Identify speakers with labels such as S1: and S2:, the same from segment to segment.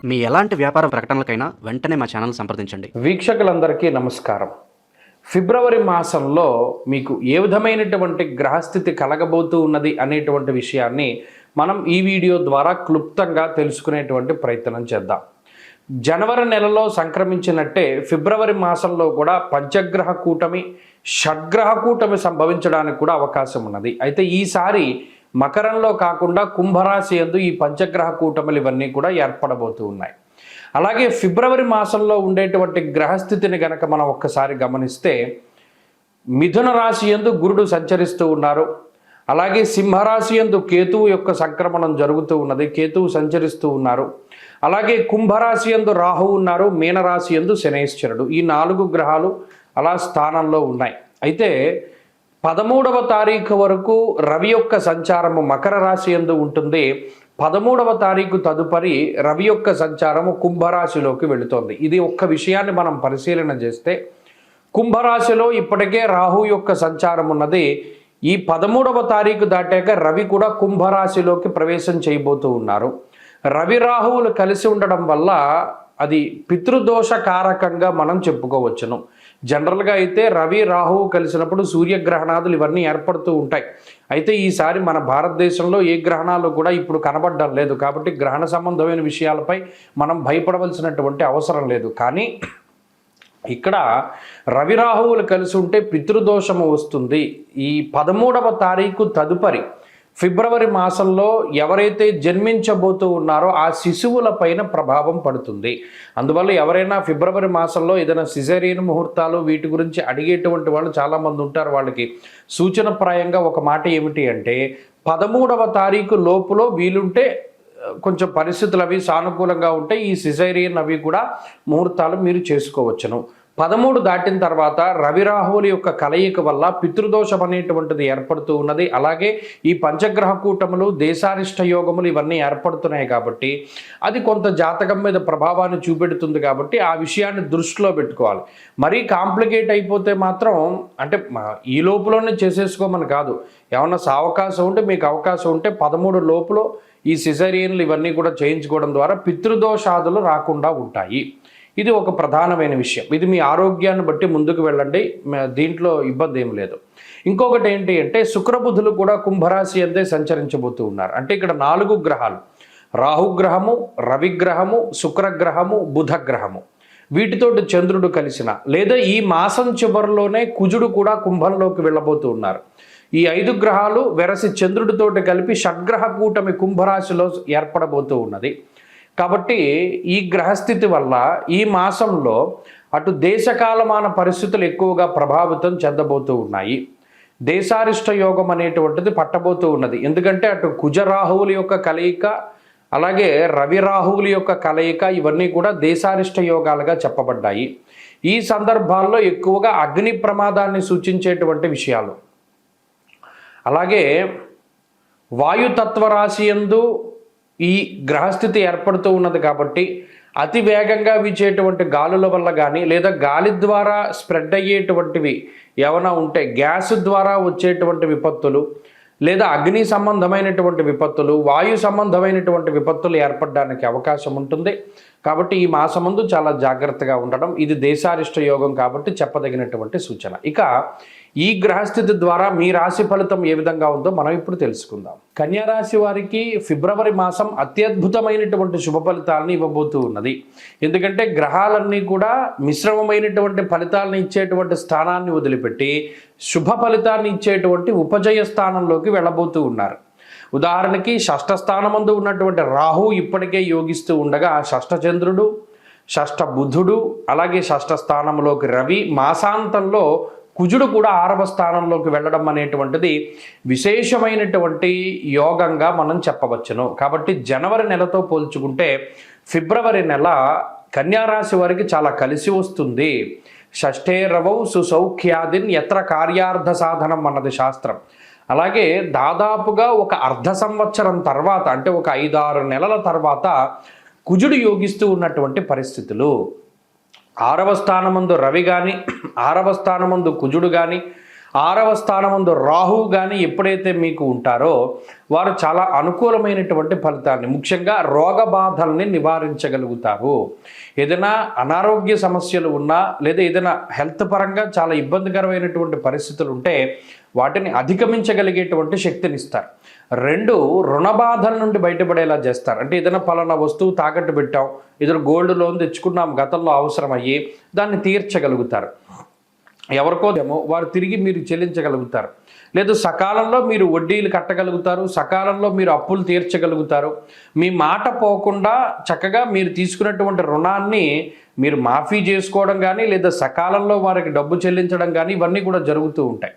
S1: మీ ఎలాంటి వ్యాపార ప్రకటనలకైనా వెంటనే మా ఛానల్ సంప్రదించండి.
S2: వీక్షకులందరికీ నమస్కారం. ఫిబ్రవరి మాసంలో మీకు ఏ విధమైనటువంటి గ్రహస్థితి కలగబోతూ ఉన్నది అనేటువంటి విషయాన్ని మనం ఈ వీడియో ద్వారా క్లుప్తంగా తెలుసుకునేటువంటి ప్రయత్నం చేద్దాం. జనవరి నెలలో సంక్రమించినట్టే ఫిబ్రవరి మాసంలో కూడా పంచగ్రహ కూటమి, షడ్గ్రహ కూటమి సంభవించడానికి కూడా అవకాశం ఉన్నది. అయితే ఈసారి మకరంలో కాకుండా కుంభరాశి యందు ఈ పంచగ్రహ కూటములు ఇవన్నీ కూడా ఏర్పడబోతూ ఉన్నాయి. అలాగే ఫిబ్రవరి మాసంలో ఉండేటువంటి గ్రహస్థితిని గనక మనం ఒక్కసారి గమనిస్తే మిథున రాశి యందు గురుడు సంచరిస్తూ ఉన్నారు. అలాగే సింహరాశి యందు కేతువు యొక్క సంక్రమణం జరుగుతూ ఉన్నది, కేతువు సంచరిస్తూ ఉన్నారు. అలాగే కుంభరాశి యందు రాహువు ఉన్నారు, మీనరాశి యందు శనైశ్వరుడు. ఈ 4 గ్రహాలు అలా స్థానంలో ఉన్నాయి. అయితే 13వ తారీఖు వరకు రవి యొక్క సంచారము మకర రాశి యందు ఉంటుంది. 13వ తారీఖు తదుపరి రవి యొక్క సంచారము కుంభరాశిలోకి వెళుతోంది. ఇది ఒక్క విషయాన్ని మనం పరిశీలన చేస్తే కుంభరాశిలో ఇప్పటికే రాహు యొక్క సంచారం ఉన్నది. ఈ 13వ తారీఖు దాటాక రవి కూడా కుంభరాశిలోకి ప్రవేశం చేయబోతూ ఉన్నారు. రవి రాహువులు కలిసి ఉండడం వల్ల అది పితృదోష కారకంగా మనం చెప్పుకోవచ్చును. జనరల్గా అయితే రవి రాహువు కలిసినప్పుడు సూర్యగ్రహణాదులు ఇవన్నీ ఏర్పడుతూ ఉంటాయి. అయితే ఈసారి మన భారతదేశంలో ఏ గ్రహణాలు కూడా ఇప్పుడు కనబడడం లేదు. కాబట్టి గ్రహణ సంబంధమైన విషయాలపై మనం భయపడవలసినటువంటి అవసరం లేదు. కానీ ఇక్కడ రవి రాహువులు కలిసి ఉంటే పితృదోషము వస్తుంది. ఈ 13వ తారీఖు తదుపరి ఫిబ్రవరి మాసంలో ఎవరైతే జన్మించబోతూ ఉన్నారో ఆ శిశువుల పైన ప్రభావం పడుతుంది. అందువల్ల ఎవరైనా ఫిబ్రవరి మాసంలో ఏదైనా సిజేరియన్ ముహూర్తాలు వీటి గురించి అడిగేటువంటి వాళ్ళు చాలామంది ఉంటారు. వాళ్ళకి సూచనప్రాయంగా ఒక మాట ఏమిటి అంటే 13వ తారీఖు లోపులో వీలుంటే కొంచెం పరిస్థితులు అవి సానుకూలంగా ఉంటే ఈ సిజేరియన్ అవి కూడా ముహూర్తాలు మీరు చేసుకోవచ్చును. 13 దాటిన తర్వాత రవి రాహువుల యొక్క కలయిక వల్ల పితృదోషం అనేటువంటిది ఏర్పడుతూ ఉన్నది. అలాగే ఈ పంచగ్రహ కూటములు, దేశారిష్ట యోగములు ఇవన్నీ ఏర్పడుతున్నాయి కాబట్టి అది కొంత జాతకం మీద ప్రభావాన్ని చూపెడుతుంది. కాబట్టి ఆ విషయాన్ని దృష్టిలో పెట్టుకోవాలి. మరీ కాంప్లికేట్ అయిపోతే మాత్రం అంటే ఈ లోపులోనే చేసేసుకోమని కాదు. ఏమన్నా అవకాశం ఉంటే మీకు అవకాశం ఉంటే 13 లోపులో ఈ సిజేరియన్లు ఇవన్నీ కూడా చేయించుకోవడం ద్వారా పితృదోషాదులు రాకుండా ఉంటాయి. ఇది ఒక ప్రధానమైన విషయం. ఇది మీ ఆరోగ్యాన్ని బట్టి ముందుకు వెళ్ళండి, దీంట్లో ఇబ్బంది ఏం లేదు. ఇంకొకటి ఏంటి అంటే శుక్రబుధులు కూడా కుంభరాశి అంతే సంచరించబోతూ ఉన్నారు. అంటే ఇక్కడ 4 గ్రహాలు, రాహుగ్రహము, రవిగ్రహము, శుక్రగ్రహము, బుధగ్రహము, వీటితోటి చంద్రుడు కలిసిన లేదా ఈ మాసం చివరిలోనే కుజుడు కూడా కుంభంలోకి వెళ్ళబోతూ ఉన్నారు. ఈ 5 గ్రహాలు వెరసి చంద్రుడితోటి కలిపి షడ్గ్రహ కూటమి కుంభరాశిలో ఏర్పడబోతూ ఉన్నది. కాబట్టి ఈ గ్రహస్థితి వల్ల ఈ మాసంలో అటు దేశకాలమాన పరిస్థితులు ఎక్కువగా ప్రభావితం చెందబోతూ ఉన్నాయి. దేశారిష్ట యోగం అనేటువంటిది పట్టబోతూ ఉన్నది. ఎందుకంటే అటు కుజరాహువుల యొక్క కలయిక, అలాగే రవి రాహువుల యొక్క కలయిక ఇవన్నీ కూడా దేశారిష్ట యోగాలుగా చెప్పబడ్డాయి. ఈ సందర్భాల్లో ఎక్కువగా అగ్ని ప్రమాదాన్ని సూచించేటువంటి విషయాలు, అలాగే వాయుతత్వ రాశి యందు ఈ గ్రహస్థితి ఏర్పడుతూ ఉన్నది. కాబట్టి అతి వేగంగా వీచేటువంటి గాలుల వల్ల కానీ లేదా గాలి ద్వారా స్ప్రెడ్ అయ్యేటువంటివి ఏమైనా ఉంటే గ్యాస్ ద్వారా వచ్చేటువంటి విపత్తులు లేదా అగ్ని సంబంధమైనటువంటి విపత్తులు, వాయు సంబంధమైనటువంటి విపత్తులు ఏర్పడడానికి అవకాశం ఉంటుంది. కాబట్టి ఈ మాసమందు చాలా జాగ్రత్తగా ఉండడం, ఇది దేశారిష్ట యోగం కాబట్టి చెప్పదగినటువంటి సూచన. ఇక ఈ గ్రహస్థితి ద్వారా మీ రాశి ఫలితం ఏ విధంగా ఉందో మనం ఇప్పుడు తెలుసుకుందాం. కన్యా రాశి వారికి ఫిబ్రవరి మాసం అత్యద్భుతమైనటువంటి శుభ ఫలితాలను ఇవ్వబోతూ ఉన్నది. ఎందుకంటే గ్రహాలన్నీ కూడా మిశ్రమమైనటువంటి ఫలితాలను ఇచ్చేటువంటి స్థానాన్ని వదిలిపెట్టి శుభ ఫలితాన్ని ఇచ్చేటువంటి ఉపజయ స్థానంలోకి వెళ్ళబోతూ ఉన్నారు. ఉదాహరణకి షష్ఠ స్థానమందు ఉన్నటువంటి రాహు ఇప్పటికే యోగిస్తూ ఉండగా షష్ఠ చంద్రుడు, షష్ఠ బుధుడు, అలాగే షష్ఠ స్థానంలోకి రవి, మాసాంతంలో కుజుడు కూడా 6వ స్థానంలోకి వెళ్ళడం అనేటువంటిది విశేషమైనటువంటి యోగంగా మనం చెప్పవచ్చును. కాబట్టి జనవరి నెలతో పోల్చుకుంటే ఫిబ్రవరి నెల కన్యారాశి వారికి చాలా కలిసి వస్తుంది. షష్ఠే రవౌ సుసౌఖ్యాదిన్ ఎత్ర కార్యార్థ సాధనం అన్నది శాస్త్రం. అలాగే దాదాపుగా ఒక అర్ధ సంవత్సరం తర్వాత అంటే ఒక 5-6 నెలల తర్వాత కుజుడు యోగిస్తూ ఉన్నటువంటి పరిస్థితులు, 6వ స్థానమందు రవి కానీ 6వ స్థానమందు కుజుడు కానీ 6వ స్థానమందు రాహువు కానీ ఎప్పుడైతే మీకు ఉంటారో వారు చాలా అనుకూలమైనటువంటి ఫలితాన్ని, ముఖ్యంగా రోగ బాధల్ని నివారించగలుగుతారు. ఏదైనా అనారోగ్య సమస్యలు ఉన్నా లేదా ఏదైనా హెల్త్ పరంగా చాలా ఇబ్బందికరమైనటువంటి పరిస్థితులు ఉంటే వాటిని అధిగమించగలిగేటువంటి శక్తినిస్తారు. 2, రుణ బాధల నుండి బయటపడేలా చేస్తారు. అంటే ఏదైనా పలానా వస్తువు తాకట్టు పెట్టాం, ఏదైనా గోల్డ్ లోన్ తెచ్చుకున్నాం, గతంలో అవసరమయ్యి దాన్ని తీర్చగలుగుతారు. ఎవరికోదేమో వారు తిరిగి మీరు చెల్లించగలుగుతారు. లేదు సకాలంలో మీరు వడ్డీలు కట్టగలుగుతారు, సకాలంలో మీరు అప్పులు తీర్చగలుగుతారు. మీ మాట పోకుండా చక్కగా మీరు తీసుకున్నటువంటి రుణాన్ని మీరు మాఫీ చేసుకోవడం కానీ లేదా సకాలంలో వారికి డబ్బు చెల్లించడం కానీ ఇవన్నీ కూడా జరుగుతూ ఉంటాయి.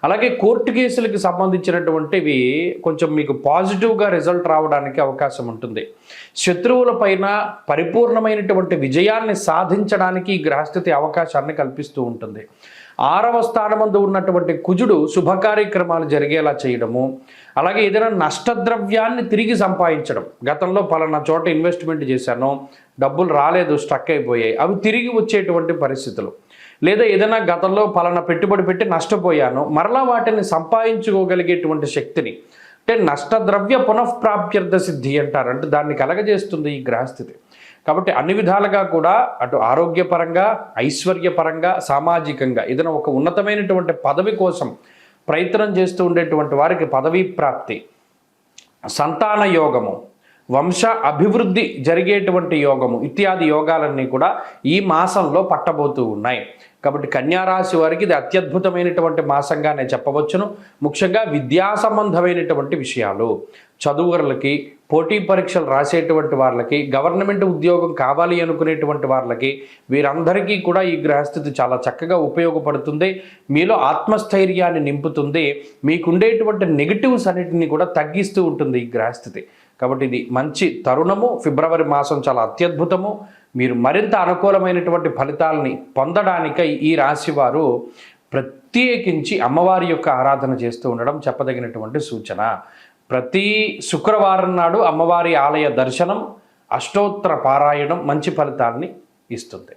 S2: అలాగే కోర్టు కేసులకు సంబంధించినటువంటివి కొంచెం మీకు పాజిటివ్గా రిజల్ట్ రావడానికి అవకాశం ఉంటుంది. శత్రువుల పైన పరిపూర్ణమైనటువంటి విజయాన్ని సాధించడానికి ఈ గ్రహస్థితి అవకాశాన్ని కల్పిస్తూ ఉంటుంది. 6వ స్థానమందు ఉన్నటువంటి కుజుడు శుభ కార్యక్రమాలు జరిగేలా చేయడము, అలాగే ఏదైనా నష్టద్రవ్యాన్ని తిరిగి సంపాదించడం. గతంలో పలానా చోట ఇన్వెస్ట్మెంట్ చేశాను, డబ్బులు రాలేదు, స్ట్రక్ అయిపోయాయి, అవి తిరిగి వచ్చేటువంటి పరిస్థితులు. లేదా ఏదైనా గతంలో పలానా పెట్టుబడి పెట్టి నష్టపోయాను, మరలా వాటిని సంపాదించుకోగలిగేటువంటి శక్తిని, అంటే నష్టద్రవ్య పునఃప్రాప్త్యర్థ సిద్ధి అంటారు, అంటే దాన్ని కలగజేస్తుంది ఈ గ్రహస్థితి. కాబట్టి అన్ని విధాలుగా కూడా అటు ఆరోగ్యపరంగా, ఐశ్వర్యపరంగా, సామాజికంగా ఏదైనా ఒక ఉన్నతమైనటువంటి పదవి కోసం ప్రయత్నం చేస్తూ ఉండేటువంటి వారికి పదవీ ప్రాప్తి, సంతాన యోగము, వంశ అభివృద్ధి జరిగేటువంటి యోగము ఇత్యాది యోగాలన్నీ కూడా ఈ మాసంలో పట్టబోతూ ఉన్నాయి. కాబట్టి కన్యారాశి వారికి ఇది అత్యద్భుతమైనటువంటి మాసంగానే చెప్పవచ్చును. ముఖ్యంగా విద్యా సంబంధమైనటువంటి విషయాలు, చదువులకి, పోటీ పరీక్షలు రాసేటువంటి వాళ్ళకి, గవర్నమెంట్ ఉద్యోగం కావాలి అనుకునేటువంటి వాళ్ళకి, వీరందరికీ కూడా ఈ గ్రహస్థితి చాలా చక్కగా ఉపయోగపడుతుంది. మీలో ఆత్మస్థైర్యాన్ని నింపుతుంది. మీకుండేటువంటి నెగిటివ్స్ అన్నిటిని కూడా తగ్గిస్తూ ఉంటుంది ఈ గ్రహస్థితి. కాబట్టి ఇది మంచి తరుణము. ఫిబ్రవరి మాసం చాలా అత్యద్భుతము. మీరు మరింత అనుకూలమైనటువంటి ఫలితాలని పొందడానికై ఈ రాశి వారు ప్రత్యేకించి అమ్మవారి యొక్క ఆరాధన చేస్తూ ఉండడం చెప్పదగినటువంటి సూచన. ప్రతి శుక్రవారం నాడు అమ్మవారి ఆలయ దర్శనం, అష్టోత్తర పారాయణం మంచి ఫలితాన్ని ఇస్తుంది.